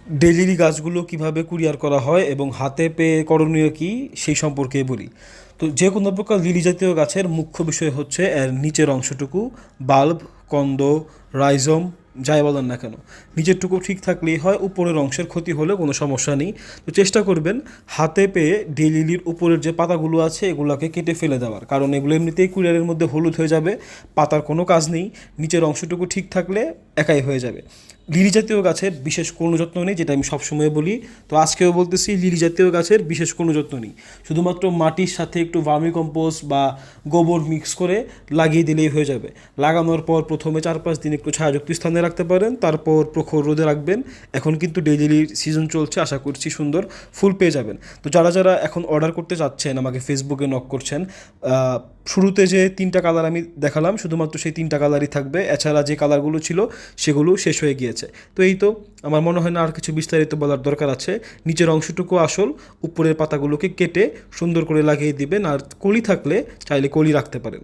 Daily গাছগুলো কিভাবে courier করা হয় এবং হাতে পেয়ে করণীয় কী সেই সম্পর্কে বলি। তো যে কোনো প্রকার লিলি জাতীয় গাছের মুখ্য বিষয় হচ্ছে এর নিচের অংশটুকু, বাল্ব, কন্দ, রাইজম, যাই বলেন না কেন, নিচেরটুকু ঠিক থাকলেই হয়, উপরের অংশের ক্ষতি হলে কোনো সমস্যা নেই। তো চেষ্টা করবেন হাতে পেয়ে লিলির উপরের যে পাতাগুলো আছে এগুলোকে কেটে ফেলে দেওয়ার, কারণ এগুলো এমনিতেই কুরিয়ারের মধ্যে হলুদ হয়ে যাবে, পাতার কোনো কাজ নেই, নিচের অংশটুকু ঠিক থাকলে একাই হয়ে যাবে। লিলি জাতীয় গাছের বিশেষ কোনো যত্ন নেই, যেটা আমি সবসময় বলি, তো আজকেও বলতেছি, লিলি জাতীয় গাছের বিশেষ কোনো যত্ন নেই, শুধুমাত্র মাটির সাথে একটু ভার্মি কম্পোস্ট বা গোবর মিক্স করে লাগিয়ে দিলেই হয়ে যাবে। লাগানোর পর প্রথমে 4-5 দিন একটু ছায়াযুক্ত স্থানে রাখতে পারেন, তারপর প্রখর রোদে রাখবেন। এখন কিন্তু ডেইলির সিজন চলছে, আশা করছি সুন্দর ফুল পেয়ে যাবেন। তো যারা যারা এখন অর্ডার করতে যাচ্ছেন আমাকে ফেসবুকে নক করছেন, শুরুতে যে 3টা কালার আমি দেখালাম শুধুমাত্র সেই 3টা কালারই থাকবে, এছাড়া যে কালারগুলো ছিল সেগুলো শেষ হয়ে গিয়েছে। তো এই তো, আমার মনে হয় না আর কিছু বিস্তারিত বলার দরকার আছে। নিচের অংশটুকু আসল, উপরের পাতাগুলোকে কেটে সুন্দর করে লাগিয়ে দিবেন, আর কলি থাকলে চাইলে কলি রাখতে পারেন।